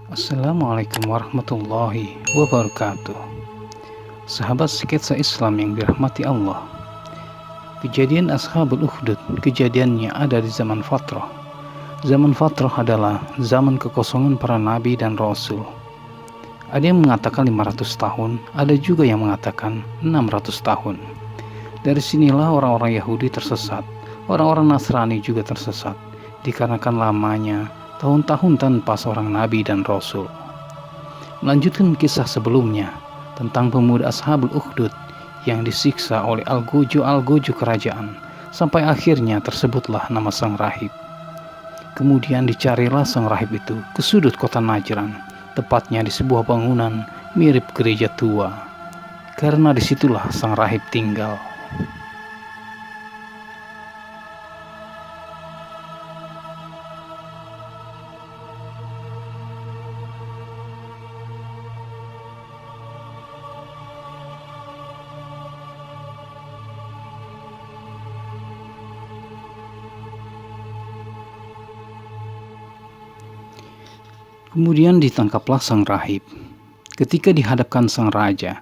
Assalamualaikum warahmatullahi wabarakatuh. Sahabat sketsa Islam yang dirahmati Allah, kejadian Ashabul Ukhdud kejadiannya ada di zaman Fatrah. Zaman Fatrah adalah zaman kekosongan para nabi dan rasul. Ada yang mengatakan 500 tahun, ada juga yang mengatakan 600 tahun. Dari sinilah orang-orang Yahudi tersesat, orang-orang Nasrani juga tersesat, dikarenakan lamanya tahun-tahun tanpa seorang nabi dan rasul. Melanjutkan kisah sebelumnya tentang pemuda Ashabul Ukhdud yang disiksa oleh algojo kerajaan, sampai akhirnya tersebutlah nama sang rahib. Kemudian dicarilah sang rahib itu ke sudut kota Najran, tepatnya di sebuah bangunan mirip gereja tua, karena disitulah sang rahib tinggal. Kemudian ditangkaplah sang rahib. Ketika dihadapkan sang raja,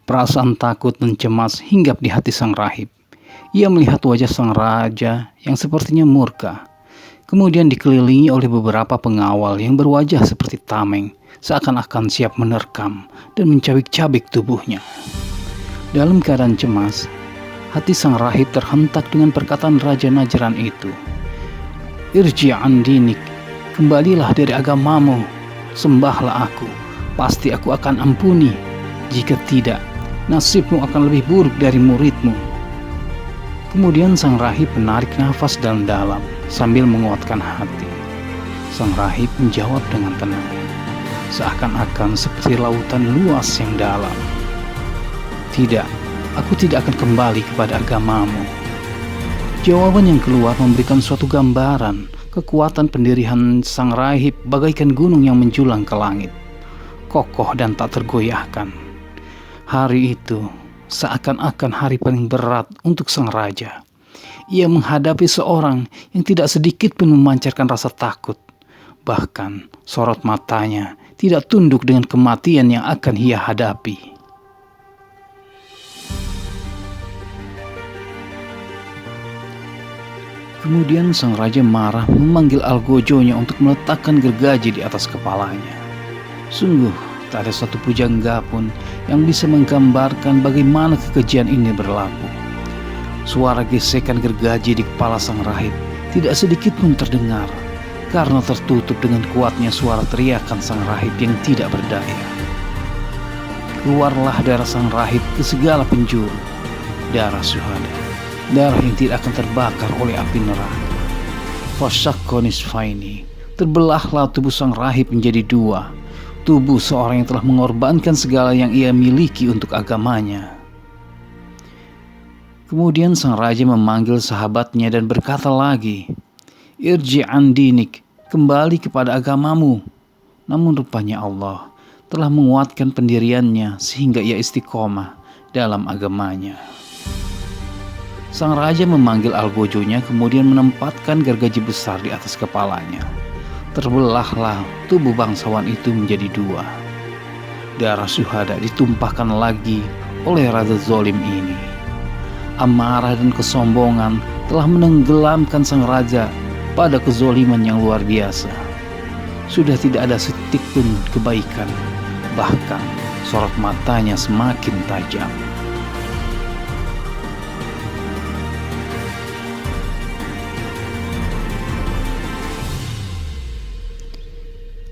perasaan takut dan cemas hinggap di hati sang rahib. Ia melihat wajah sang raja yang sepertinya murka. Kemudian dikelilingi oleh beberapa pengawal yang berwajah seperti tameng, seakan-akan siap menerkam dan mencabik-cabik tubuhnya. Dalam keadaan cemas, hati sang rahib terhentak dengan perkataan Raja Najran itu. Irji' an dinik, kembalilah dari agamamu, sembahlah aku, pasti aku akan ampuni. Jika tidak, nasibmu akan lebih buruk dari muridmu. Kemudian sang rahib menarik nafas dalam-dalam sambil menguatkan hati. Sang rahib menjawab dengan tenang, seakan-akan seperti lautan luas yang dalam. Tidak, aku tidak akan kembali kepada agamamu. Jawaban yang keluar memberikan suatu gambaran kekuatan pendirian sang rahib bagaikan gunung yang menjulang ke langit, kokoh dan tak tergoyahkan. Hari itu seakan-akan hari paling berat untuk sang raja. Ia menghadapi seorang yang tidak sedikit pun memancarkan rasa takut. Bahkan sorot matanya tidak tunduk dengan kematian yang akan ia hadapi. Kemudian sang raja marah memanggil algojonya untuk meletakkan gergaji di atas kepalanya. Sungguh tak ada satu pujangga pun yang bisa menggambarkan bagaimana kekejian ini berlaku. Suara gesekan gergaji di kepala sang rahib tidak sedikit pun terdengar, karena tertutup dengan kuatnya suara teriakan sang rahib yang tidak berdaya. Keluarlah darah sang rahib ke segala penjuru, darah syuhada, darah yang tidak akan terbakar oleh api neraka. Fasyaqqa nisfaini, terbelahlah tubuh sang rahib menjadi dua, tubuh seorang yang telah mengorbankan segala yang ia miliki untuk agamanya. Kemudian sang raja memanggil sahabatnya dan berkata lagi, Irji' an dinik, kembali kepada agamamu. Namun rupanya Allah telah menguatkan pendiriannya sehingga ia istiqomah dalam agamanya. Sang raja memanggil algojonya, kemudian menempatkan gergaji besar di atas kepalanya. Terbelahlah tubuh bangsawan itu menjadi dua. Darah syuhada ditumpahkan lagi oleh raja zalim ini. Amarah dan kesombongan telah menenggelamkan sang raja pada kezoliman yang luar biasa. Sudah tidak ada setitik pun kebaikan, bahkan sorot matanya semakin tajam.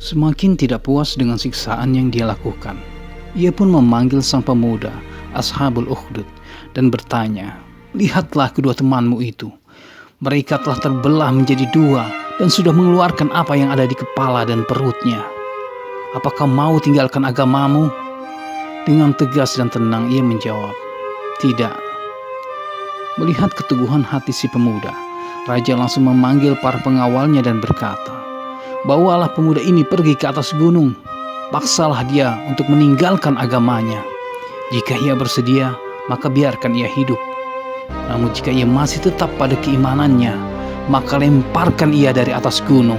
Semakin tidak puas dengan siksaan yang dia lakukan, ia pun memanggil sang pemuda Ashabul Ukhdud dan bertanya, lihatlah kedua temanmu itu. Mereka telah terbelah menjadi dua dan sudah mengeluarkan apa yang ada di kepala dan perutnya. Apakah mau tinggalkan agamamu? Dengan tegas dan tenang ia menjawab, tidak. Melihat keteguhan hati si pemuda, raja langsung memanggil para pengawalnya dan berkata, bawalah pemuda ini pergi ke atas gunung. Paksalah dia untuk meninggalkan agamanya. Jika ia bersedia, maka biarkan ia hidup. Namun jika ia masih tetap pada keimanannya, maka lemparkan ia dari atas gunung.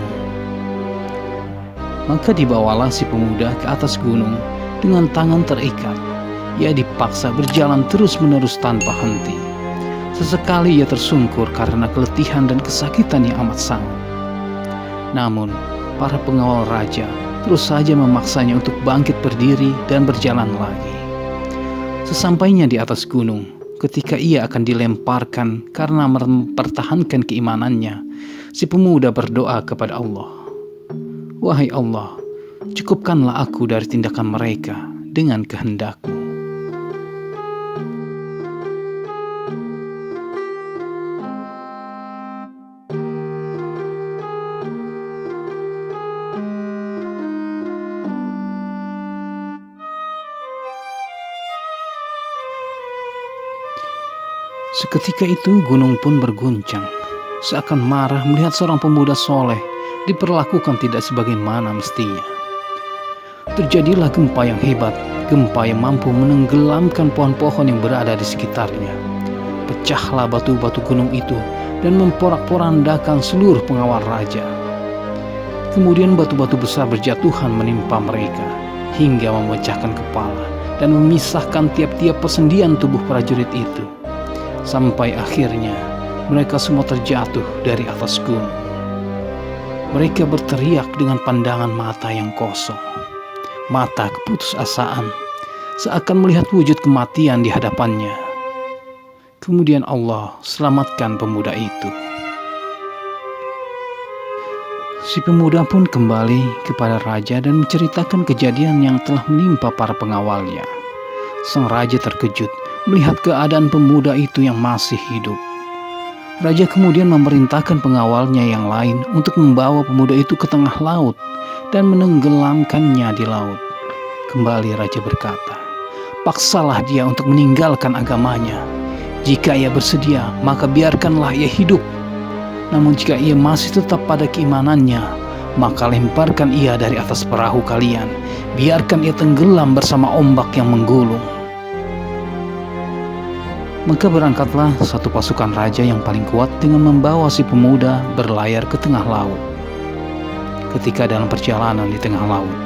Maka dibawalah si pemuda ke atas gunung dengan tangan terikat. Ia dipaksa berjalan terus-menerus tanpa henti. Sesekali ia tersungkur karena keletihan dan kesakitan yang amat sangat. Namun, para pengawal raja terus saja memaksanya untuk bangkit berdiri dan berjalan lagi. Sesampainya di atas gunung, ketika ia akan dilemparkan karena mempertahankan keimanannya, si pemuda berdoa kepada Allah, "Wahai Allah, cukupkanlah aku dari tindakan mereka dengan kehendak-Mu." Seketika itu gunung pun berguncang, seakan marah melihat seorang pemuda soleh diperlakukan tidak sebagaimana mestinya. Terjadilah gempa yang hebat, gempa yang mampu menenggelamkan pohon-pohon yang berada di sekitarnya. Pecahlah batu-batu gunung itu dan memporak-porandakan seluruh pengawal raja. Kemudian batu-batu besar berjatuhan menimpa mereka, hingga memecahkan kepala dan memisahkan tiap-tiap persendian tubuh prajurit itu. Sampai akhirnya mereka semua terjatuh dari atas gunung. Mereka berteriak dengan pandangan mata yang kosong, mata keputusasaan, seakan melihat wujud kematian di hadapannya. Kemudian Allah selamatkan pemuda itu. Si pemuda pun kembali kepada raja dan menceritakan kejadian yang telah menimpa para pengawalnya. Sang raja terkejut melihat keadaan pemuda itu yang masih hidup. Raja kemudian memerintahkan pengawalnya yang lain untuk membawa pemuda itu ke tengah laut dan menenggelamkannya di laut. Kembali raja berkata, "Paksalah dia untuk meninggalkan agamanya. Jika ia bersedia, maka biarkanlah ia hidup. Namun jika ia masih tetap pada keimanannya, maka lemparkan ia dari atas perahu kalian. Biarkan ia tenggelam bersama ombak yang menggulung." Maka berangkatlah satu pasukan raja yang paling kuat dengan membawa si pemuda berlayar ke tengah laut. Ketika dalam perjalanan di tengah laut,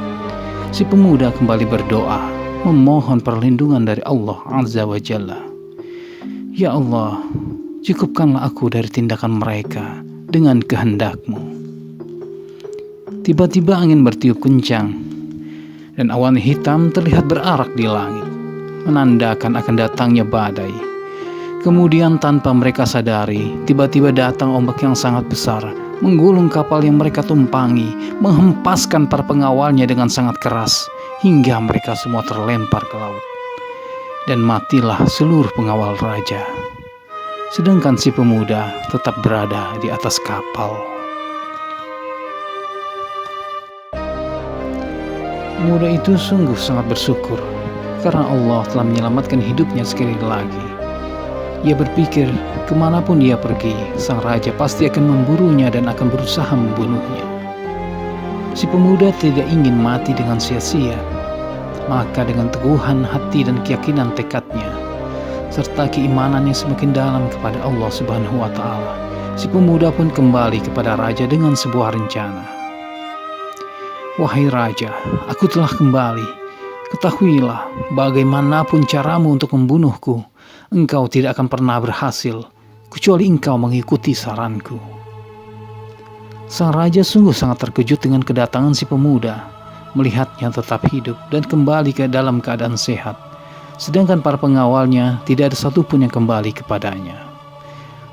si pemuda kembali berdoa, memohon perlindungan dari Allah Azza wa Jalla. "Ya Allah, cukupkanlah aku dari tindakan mereka dengan kehendak-Mu." Tiba-tiba angin bertiup kencang, dan awan hitam terlihat berarak di langit, menandakan akan datangnya badai. Kemudian tanpa mereka sadari, tiba-tiba datang ombak yang sangat besar, menggulung kapal yang mereka tumpangi, menghempaskan para pengawalnya dengan sangat keras, hingga mereka semua terlempar ke laut. Dan matilah seluruh pengawal raja. Sedangkan si pemuda tetap berada di atas kapal. Pemuda itu sungguh sangat bersyukur, karena Allah telah menyelamatkan hidupnya sekali lagi. Ia berpikir, kemanapun dia pergi, sang raja pasti akan memburunya dan akan berusaha membunuhnya. Si pemuda tidak ingin mati dengan sia-sia. Maka dengan teguhan hati dan keyakinan tekadnya, serta keimanan yang semakin dalam kepada Allah Subhanahu wa Ta'ala, si pemuda pun kembali kepada raja dengan sebuah rencana. "Wahai raja, aku telah kembali. Ketahuilah, bagaimanapun caramu untuk membunuhku, engkau tidak akan pernah berhasil, kecuali engkau mengikuti saranku." Sang raja sungguh sangat terkejut dengan kedatangan si pemuda, melihatnya tetap hidup dan kembali ke dalam keadaan sehat, sedangkan para pengawalnya tidak ada satupun yang kembali kepadanya.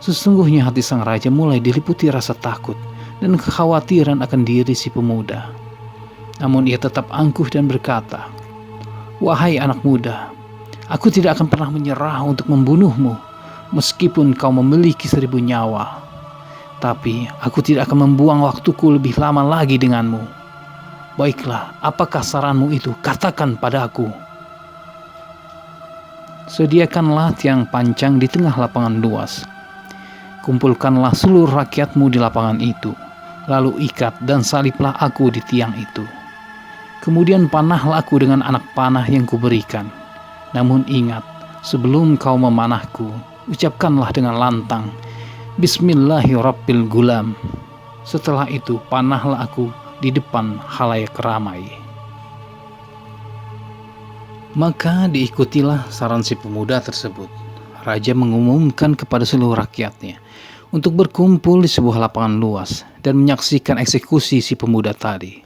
Sesungguhnya hati sang raja mulai diliputi rasa takut dan kekhawatiran akan diri si pemuda. Namun ia tetap angkuh dan berkata, "Wahai anak muda, aku tidak akan pernah menyerah untuk membunuhmu, meskipun kau memiliki 1000 nyawa. Tapi aku tidak akan membuang waktuku lebih lama lagi denganmu. Baiklah, apakah saranmu itu? Katakan padaku." "Sediakanlah tiang pancang di tengah lapangan luas. Kumpulkanlah seluruh rakyatmu di lapangan itu, lalu ikat dan saliblah aku di tiang itu. Kemudian panahlah aku dengan anak panah yang kuberikan. Namun ingat, sebelum kau memanahku, ucapkanlah dengan lantang, Bismillahirrabbilgulam. Setelah itu panahlah aku di depan khalayak ramai. Maka diikutilah saran si pemuda tersebut. Raja mengumumkan kepada seluruh rakyatnya untuk berkumpul di sebuah lapangan luas dan menyaksikan eksekusi si pemuda tadi.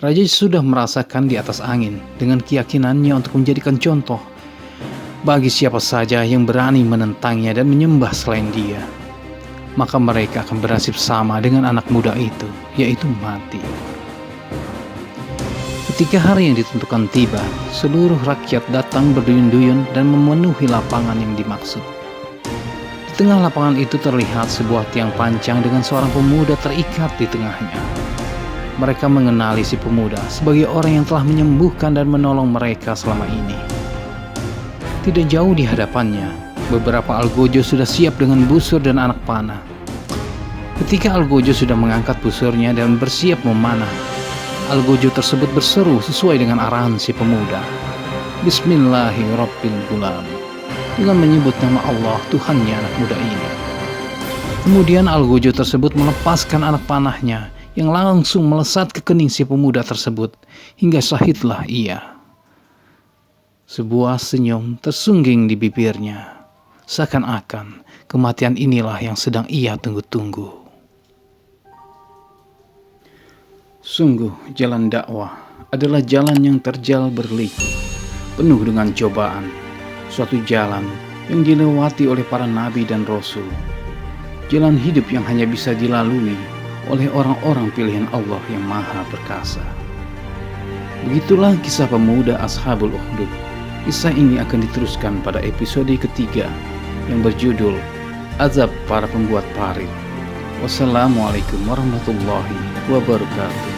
Raja sudah merasakan di atas angin dengan keyakinannya untuk menjadikan contoh bagi siapa saja yang berani menentangnya dan menyembah selain dia. Maka mereka akan bernasib sama dengan anak muda itu, yaitu mati. Ketika hari yang ditentukan tiba, seluruh rakyat datang berduyun-duyun dan memenuhi lapangan yang dimaksud. Di tengah lapangan itu terlihat sebuah tiang pancang dengan seorang pemuda terikat di tengahnya. Mereka mengenali si pemuda sebagai orang yang telah menyembuhkan dan menolong mereka selama ini. Tidak jauh di hadapannya, beberapa algojo sudah siap dengan busur dan anak panah. Ketika algojo sudah mengangkat busurnya dan bersiap memanah, algojo tersebut berseru sesuai dengan arahan si pemuda. Bismillahirrahmanirrahim, dengan menyebut nama Allah, Tuhannya anak muda ini. Kemudian algojo tersebut melepaskan anak panahnya yang langsung melesat ke kening si pemuda tersebut hingga syahidlah ia. Sebuah senyum tersungging di bibirnya, seakan-akan kematian inilah yang sedang ia tunggu-tunggu. Sungguh jalan dakwah adalah jalan yang terjal berliku, penuh dengan cobaan, suatu jalan yang dilewati oleh para nabi dan rasul, jalan hidup yang hanya bisa dilalui oleh orang-orang pilihan Allah yang maha perkasa. Begitulah kisah pemuda Ashabul Ukhdud. Kisah ini akan diteruskan pada episode ketiga yang berjudul Azab Para Pembuat Parit. Wassalamualaikum warahmatullahi wabarakatuh.